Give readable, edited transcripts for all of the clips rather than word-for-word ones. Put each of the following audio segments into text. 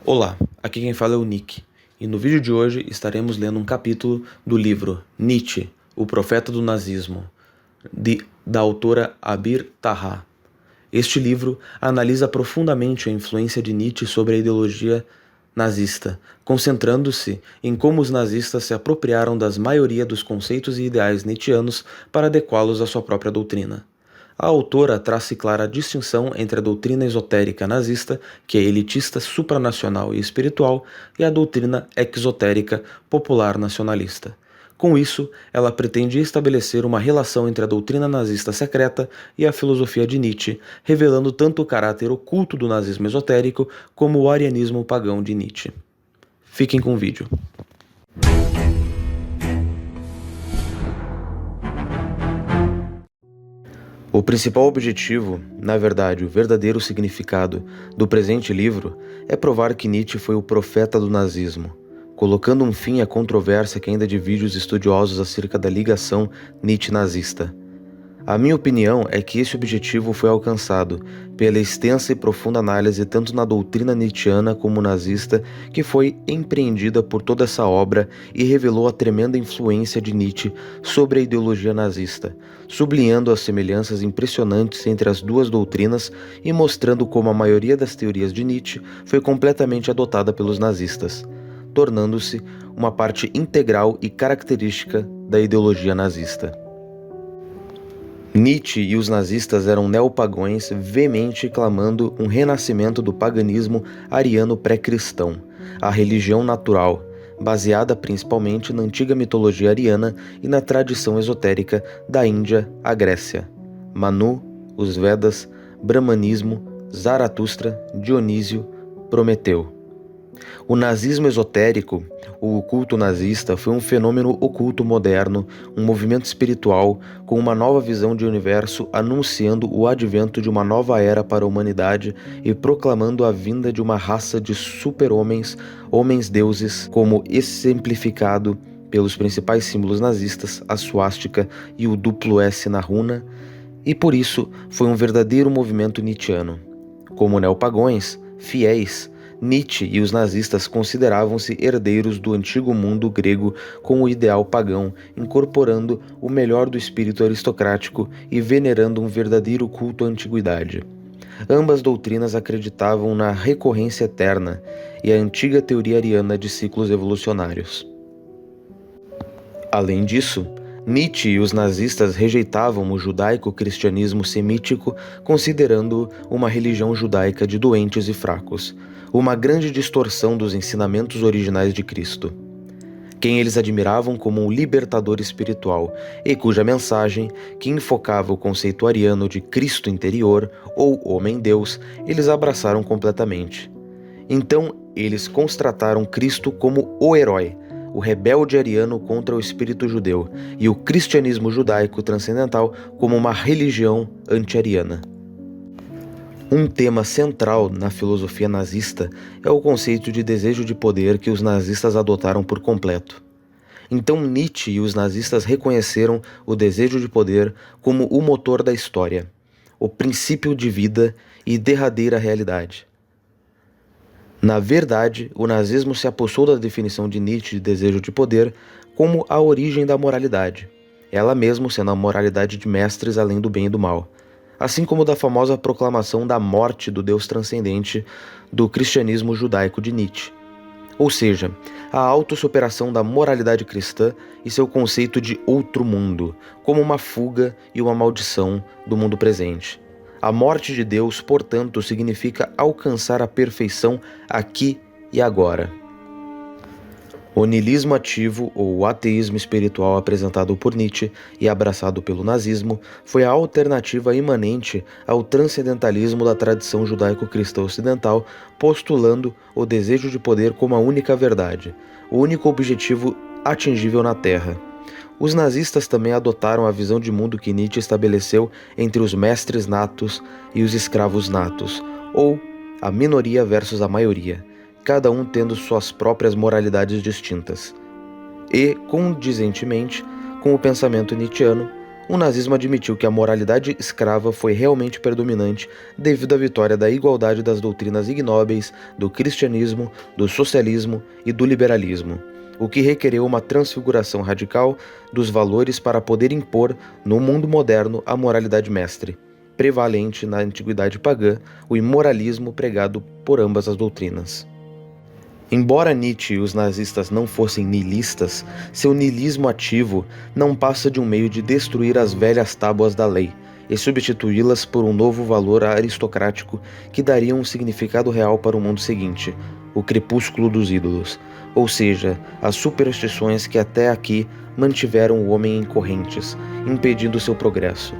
Olá, aqui quem fala é o Nick, e no vídeo de hoje estaremos lendo um capítulo do livro Nietzsche, o Profeta do Nazismo, da autora Abir Taha. Este livro analisa profundamente a influência de Nietzsche sobre a ideologia nazista, concentrando-se em como os nazistas se apropriaram das maioria dos conceitos e ideais nietzschianos para adequá-los à sua própria doutrina. A autora traça clara distinção entre a doutrina esotérica nazista, que é elitista, supranacional e espiritual, e a doutrina exotérica popular nacionalista. Com isso, ela pretende estabelecer uma relação entre a doutrina nazista secreta e a filosofia de Nietzsche, revelando tanto o caráter oculto do nazismo esotérico como o arianismo pagão de Nietzsche. Fiquem com o vídeo. O principal objetivo, na verdade, o verdadeiro significado do presente livro é provar que Nietzsche foi o profeta do nazismo, colocando um fim à controvérsia que ainda divide os estudiosos acerca da ligação Nietzsche-nazista. A minha opinião é que esse objetivo foi alcançado pela extensa e profunda análise tanto na doutrina nietzschiana como nazista que foi empreendida por toda essa obra e revelou a tremenda influência de Nietzsche sobre a ideologia nazista, sublinhando as semelhanças impressionantes entre as duas doutrinas e mostrando como a maioria das teorias de Nietzsche foi completamente adotada pelos nazistas, tornando-se uma parte integral e característica da ideologia nazista. Nietzsche e os nazistas eram neopagãos veemente clamando um renascimento do paganismo ariano pré-cristão, a religião natural, baseada principalmente na antiga mitologia ariana e na tradição esotérica da Índia à Grécia. Manu, os Vedas, Brahmanismo, Zaratustra, Dionísio, Prometeu. O nazismo esotérico, o culto nazista, foi um fenômeno oculto moderno, um movimento espiritual com uma nova visão de universo anunciando o advento de uma nova era para a humanidade e proclamando a vinda de uma raça de super-homens, homens-deuses, como exemplificado pelos principais símbolos nazistas, a suástica e o duplo S na runa, e por isso foi um verdadeiro movimento nietzschiano. Como neopagãos, fiéis, Nietzsche e os nazistas consideravam-se herdeiros do antigo mundo grego com o ideal pagão, incorporando o melhor do espírito aristocrático e venerando um verdadeiro culto à antiguidade. Ambas doutrinas acreditavam na recorrência eterna e a antiga teoria ariana de ciclos evolucionários. Além disso, Nietzsche e os nazistas rejeitavam o judaico-cristianismo semítico, considerando-o uma religião judaica de doentes e fracos, uma grande distorção dos ensinamentos originais de Cristo, quem eles admiravam como um libertador espiritual e cuja mensagem, que enfocava o conceito ariano de Cristo interior ou homem-deus, eles abraçaram completamente. Então, eles constataram Cristo como o herói, o rebelde ariano contra o espírito judeu, e o cristianismo judaico transcendental como uma religião anti-ariana. Um tema central na filosofia nazista é o conceito de desejo de poder que os nazistas adotaram por completo. Então Nietzsche e os nazistas reconheceram o desejo de poder como o motor da história, o princípio de vida e derradeira realidade. Na verdade, o nazismo se apossou da definição de Nietzsche de desejo de poder como a origem da moralidade, ela mesma sendo a moralidade de mestres além do bem e do mal, assim como da famosa proclamação da morte do Deus transcendente do cristianismo judaico de Nietzsche. Ou seja, a autossuperação da moralidade cristã e seu conceito de outro mundo, como uma fuga e uma maldição do mundo presente. A morte de Deus, portanto, significa alcançar a perfeição aqui e agora. O niilismo ativo, ou o ateísmo espiritual apresentado por Nietzsche e abraçado pelo nazismo, foi a alternativa imanente ao transcendentalismo da tradição judaico-cristã ocidental, postulando o desejo de poder como a única verdade, o único objetivo atingível na Terra. Os nazistas também adotaram a visão de mundo que Nietzsche estabeleceu entre os mestres natos e os escravos natos, ou a minoria versus a maioria, cada um tendo suas próprias moralidades distintas. E, condizentemente com o pensamento nietzschiano, O nazismo admitiu que a moralidade escrava foi realmente predominante devido à vitória da igualdade das doutrinas ignóbeis do cristianismo, do socialismo e do liberalismo, o que requereu uma transfiguração radical dos valores para poder impor no mundo moderno a moralidade mestre, prevalente na antiguidade pagã, o imoralismo pregado por ambas as doutrinas. Embora Nietzsche e os nazistas não fossem niilistas, seu niilismo ativo não passa de um meio de destruir as velhas tábuas da lei e substituí-las por um novo valor aristocrático que daria um significado real para o mundo seguinte, o crepúsculo dos ídolos, ou seja, as superstições que até aqui mantiveram o homem em correntes, impedindo seu progresso.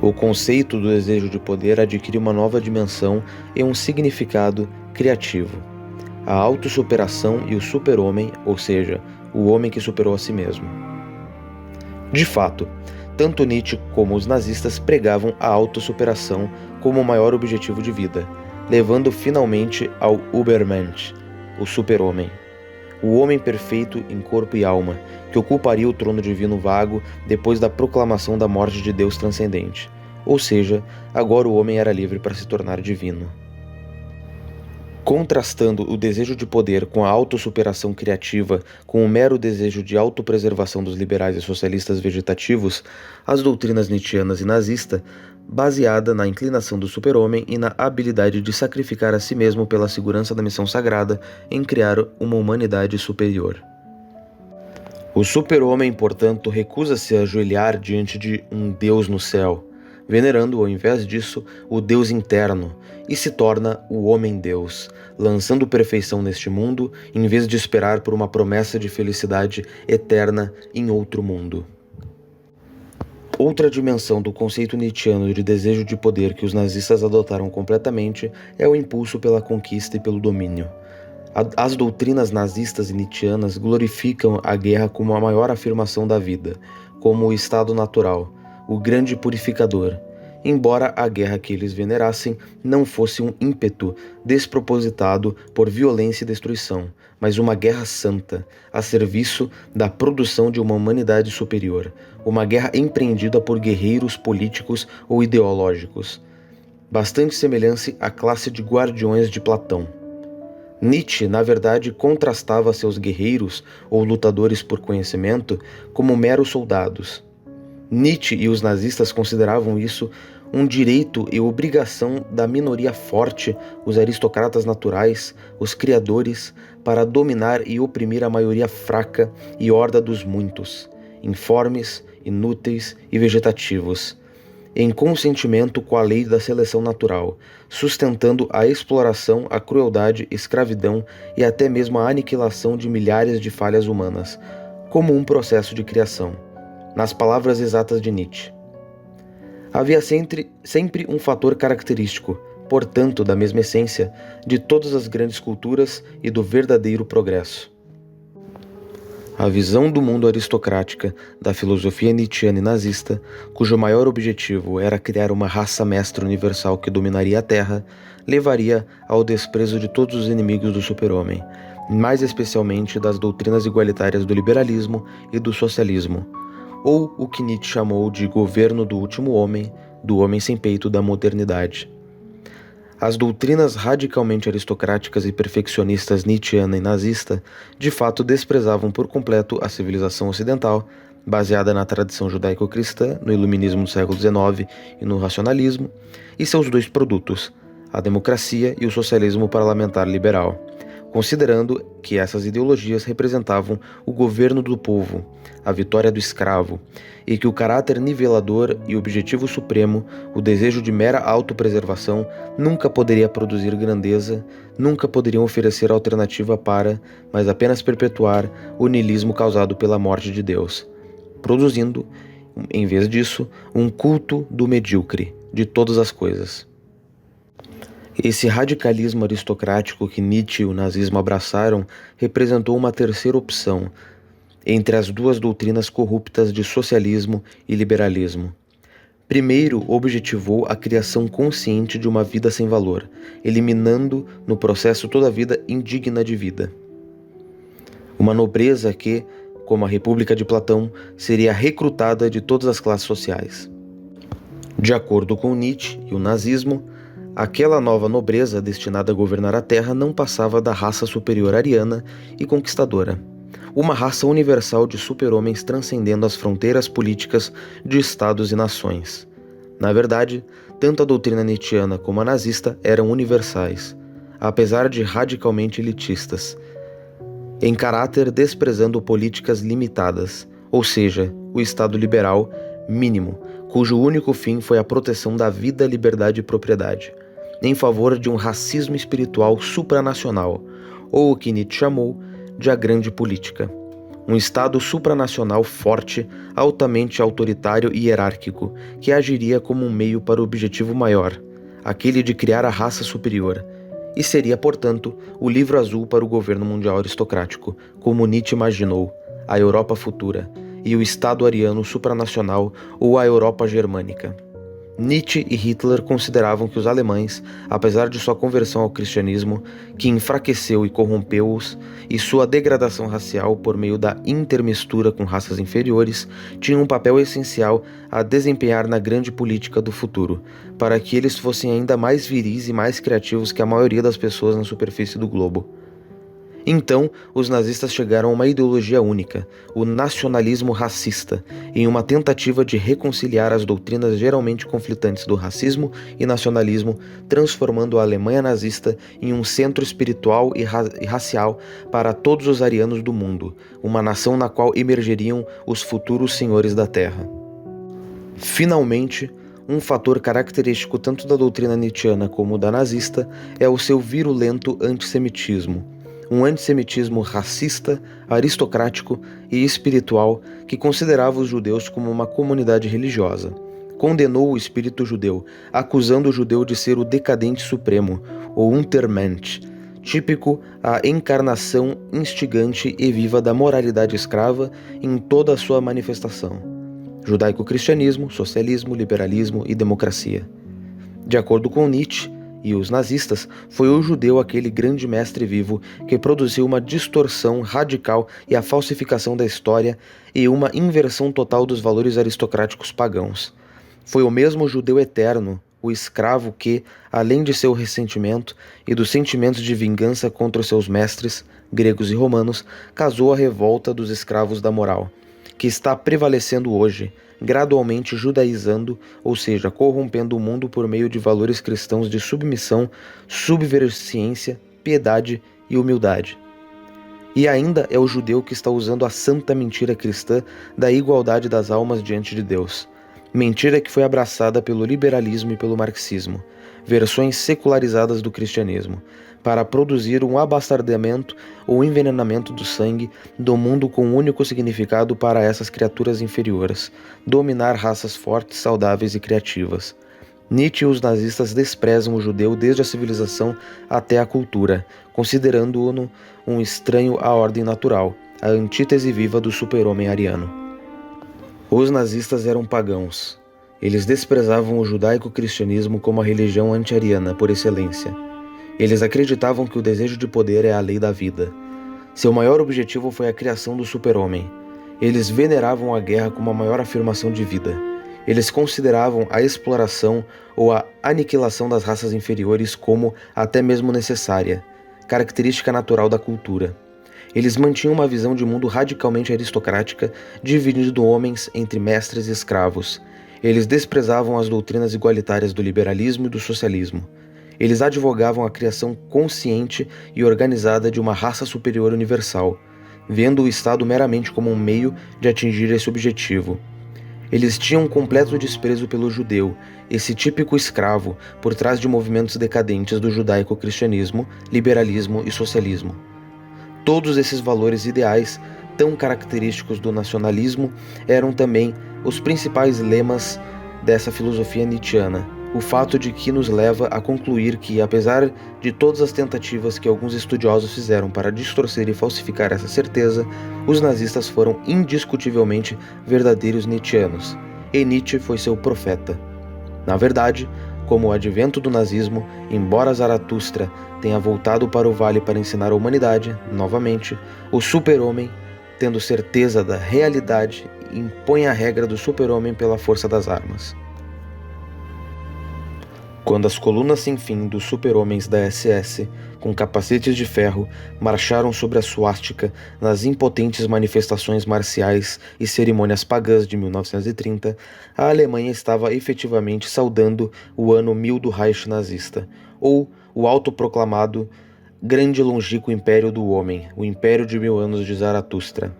O conceito do desejo de poder adquire uma nova dimensão e um significado criativo. A autossuperação e o super-homem, ou seja, o homem que superou a si mesmo. De fato, tanto Nietzsche como os nazistas pregavam a autossuperação como o maior objetivo de vida, levando finalmente ao Übermensch, o super-homem. O homem perfeito em corpo e alma, que ocuparia o trono divino vago depois da proclamação da morte de Deus transcendente. Ou seja, agora o homem era livre para se tornar divino. Contrastando o desejo de poder com a autossuperação criativa com o mero desejo de autopreservação dos liberais e socialistas vegetativos, as doutrinas nietzschianas e nazista, baseada na inclinação do super-homem e na habilidade de sacrificar a si mesmo pela segurança da missão sagrada em criar uma humanidade superior. O super-homem, portanto, recusa-se a ajoelhar diante de um Deus no céu, venerando, ao invés disso, o Deus interno, e se torna o homem-deus, lançando perfeição neste mundo, em vez de esperar por uma promessa de felicidade eterna em outro mundo. Outra dimensão do conceito nietzschiano de desejo de poder que os nazistas adotaram completamente é o impulso pela conquista e pelo domínio. As doutrinas nazistas e nietzschianas glorificam a guerra como a maior afirmação da vida, como o estado natural, o grande purificador, embora a guerra que eles venerassem não fosse um ímpeto despropositado por violência e destruição, mas uma guerra santa, a serviço da produção de uma humanidade superior, uma guerra empreendida por guerreiros políticos ou ideológicos, bastante semelhante à classe de guardiões de Platão. Nietzsche, na verdade, contrastava seus guerreiros ou lutadores por conhecimento como meros soldados. Nietzsche e os nazistas consideravam isso um direito e obrigação da minoria forte, os aristocratas naturais, os criadores, para dominar e oprimir a maioria fraca e horda dos muitos, informes, inúteis e vegetativos, em consentimento com a lei da seleção natural, sustentando a exploração, a crueldade, escravidão e até mesmo a aniquilação de milhares de falhas humanas, como um processo de criação. Nas palavras exatas de Nietzsche. Havia sempre um fator característico, portanto, da mesma essência, de todas as grandes culturas e do verdadeiro progresso. A visão do mundo aristocrática da filosofia nietzschiana e nazista, cujo maior objetivo era criar uma raça mestra universal que dominaria a Terra, levaria ao desprezo de todos os inimigos do super-homem, mais especialmente das doutrinas igualitárias do liberalismo e do socialismo, ou o que Nietzsche chamou de governo do último homem, do homem sem peito da modernidade. As doutrinas radicalmente aristocráticas e perfeccionistas nietzschiana e nazista de fato desprezavam por completo a civilização ocidental, baseada na tradição judaico-cristã, no iluminismo do século XIX e no racionalismo, e seus dois produtos, a democracia e o socialismo parlamentar liberal, considerando que essas ideologias representavam o governo do povo, a vitória do escravo, e que o caráter nivelador e objetivo supremo, o desejo de mera autopreservação, nunca poderia produzir grandeza, nunca poderiam oferecer alternativa para, mas apenas perpetuar, o niilismo causado pela morte de Deus, produzindo, em vez disso, um culto do medíocre, de todas as coisas. Esse radicalismo aristocrático que Nietzsche e o nazismo abraçaram representou uma terceira opção entre as duas doutrinas corruptas de socialismo e liberalismo. Primeiro, objetivou a criação consciente de uma vida sem valor, eliminando no processo toda a vida indigna de vida. Uma nobreza que, como a República de Platão, seria recrutada de todas as classes sociais. De acordo com Nietzsche e o nazismo, aquela nova nobreza destinada a governar a Terra não passava da raça superior ariana e conquistadora, uma raça universal de super-homens transcendendo as fronteiras políticas de estados e nações. Na verdade, tanto a doutrina nietzschiana como a nazista eram universais, apesar de radicalmente elitistas, em caráter desprezando políticas limitadas, ou seja, o Estado liberal mínimo, cujo único fim foi a proteção da vida, liberdade e propriedade, em favor de um racismo espiritual supranacional, ou o que Nietzsche chamou de a grande política. Um Estado supranacional forte, altamente autoritário e hierárquico, que agiria como um meio para o objetivo maior, aquele de criar a raça superior, e seria, portanto, o livro azul para o governo mundial aristocrático, como Nietzsche imaginou, a Europa futura, e o Estado ariano supranacional ou a Europa germânica. Nietzsche e Hitler consideravam que os alemães, apesar de sua conversão ao cristianismo, que enfraqueceu e corrompeu-os, e sua degradação racial por meio da intermistura com raças inferiores, tinham um papel essencial a desempenhar na grande política do futuro, para que eles fossem ainda mais viris e mais criativos que a maioria das pessoas na superfície do globo. Então, os nazistas chegaram a uma ideologia única, o nacionalismo racista, em uma tentativa de reconciliar as doutrinas geralmente conflitantes do racismo e nacionalismo, transformando a Alemanha nazista em um centro espiritual e racial para todos os arianos do mundo, uma nação na qual emergeriam os futuros senhores da Terra. Finalmente, um fator característico tanto da doutrina nietzschiana como da nazista é o seu virulento antissemitismo. Um antissemitismo racista, aristocrático e espiritual que considerava os judeus como uma comunidade religiosa. Condenou o espírito judeu, acusando o judeu de ser o decadente supremo, ou Untermensch, típico a encarnação instigante e viva da moralidade escrava em toda a sua manifestação. Judaico-cristianismo, socialismo, liberalismo e democracia. De acordo com Nietzsche e os nazistas, foi o judeu aquele grande mestre vivo que produziu uma distorção radical e a falsificação da história e uma inversão total dos valores aristocráticos pagãos. Foi o mesmo judeu eterno, o escravo que, além de seu ressentimento e dos sentimentos de vingança contra os seus mestres, gregos e romanos, causou a revolta dos escravos da moral, que está prevalecendo hoje, gradualmente judaizando, ou seja, corrompendo o mundo por meio de valores cristãos de submissão, subversiência, piedade e humildade. E ainda é o judeu que está usando a santa mentira cristã da igualdade das almas diante de Deus. Mentira que foi abraçada pelo liberalismo e pelo marxismo, versões secularizadas do cristianismo, para produzir um abastardamento ou envenenamento do sangue do mundo com um único significado para essas criaturas inferiores: dominar raças fortes, saudáveis e criativas. Nietzsche e os nazistas desprezam o judeu desde a civilização até a cultura, considerando-o um estranho à ordem natural, a antítese viva do super-homem ariano. Os nazistas eram pagãos. Eles desprezavam o judaico-cristianismo como a religião anti-ariana por excelência. Eles acreditavam que o desejo de poder é a lei da vida. Seu maior objetivo foi a criação do super-homem. Eles veneravam a guerra como a maior afirmação de vida. Eles consideravam a exploração ou a aniquilação das raças inferiores como até mesmo necessária, característica natural da cultura. Eles mantinham uma visão de mundo radicalmente aristocrática, dividindo homens entre mestres e escravos. Eles desprezavam as doutrinas igualitárias do liberalismo e do socialismo. Eles advogavam a criação consciente e organizada de uma raça superior universal, vendo o Estado meramente como um meio de atingir esse objetivo. Eles tinham um completo desprezo pelo judeu, esse típico escravo, por trás de movimentos decadentes do judaico-cristianismo, liberalismo e socialismo. Todos esses valores ideais, tão característicos do nacionalismo, eram também os principais lemas dessa filosofia nietzschiana. O fato de que nos leva a concluir que, apesar de todas as tentativas que alguns estudiosos fizeram para distorcer e falsificar essa certeza, os nazistas foram indiscutivelmente verdadeiros nietzschianos, e Nietzsche foi seu profeta. Na verdade, como o advento do nazismo, embora Zaratustra tenha voltado para o vale para ensinar a humanidade, novamente, o super-homem tendo certeza da realidade, impõe a regra do super-homem pela força das armas. Quando as colunas sem fim dos super-homens da SS, com capacetes de ferro, marcharam sobre a suástica nas impotentes manifestações marciais e cerimônias pagãs de 1930, a Alemanha estava efetivamente saudando o ano 1000 do Reich nazista, ou o autoproclamado Grande Longínquo Império do Homem, o Império de 1000 anos de Zaratustra.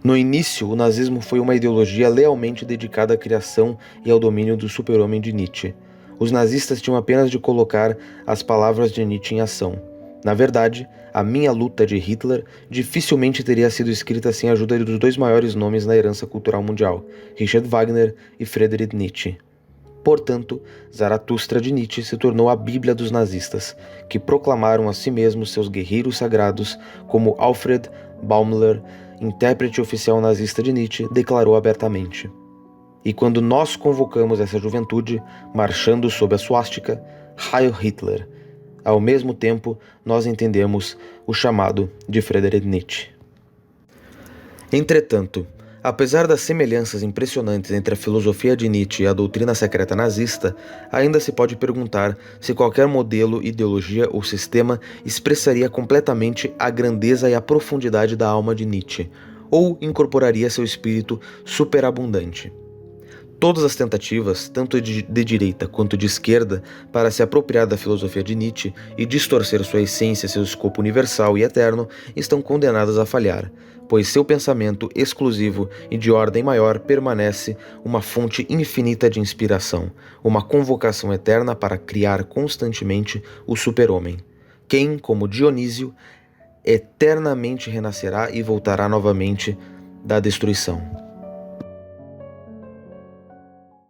No início, o nazismo foi uma ideologia lealmente dedicada à criação e ao domínio do super-homem de Nietzsche. Os nazistas tinham apenas de colocar as palavras de Nietzsche em ação. Na verdade, a minha luta de Hitler dificilmente teria sido escrita sem a ajuda dos dois maiores nomes na herança cultural mundial, Richard Wagner e Friedrich Nietzsche. Portanto, Zaratustra de Nietzsche se tornou a Bíblia dos nazistas, que proclamaram a si mesmos seus guerreiros sagrados, como Alfred Baumler, intérprete oficial nazista de Nietzsche, declarou abertamente. E quando nós convocamos essa juventude, marchando sob a suástica, Heil Hitler, ao mesmo tempo nós entendemos o chamado de Friedrich Nietzsche. Entretanto, apesar das semelhanças impressionantes entre a filosofia de Nietzsche e a doutrina secreta nazista, ainda se pode perguntar se qualquer modelo, ideologia ou sistema expressaria completamente a grandeza e a profundidade da alma de Nietzsche, ou incorporaria seu espírito superabundante. Todas as tentativas, tanto de direita quanto de esquerda, para se apropriar da filosofia de Nietzsche e distorcer sua essência e seu escopo universal e eterno, estão condenadas a falhar, pois seu pensamento exclusivo e de ordem maior permanece uma fonte infinita de inspiração, uma convocação eterna para criar constantemente o super-homem, quem, como Dionísio, eternamente renascerá e voltará novamente da destruição.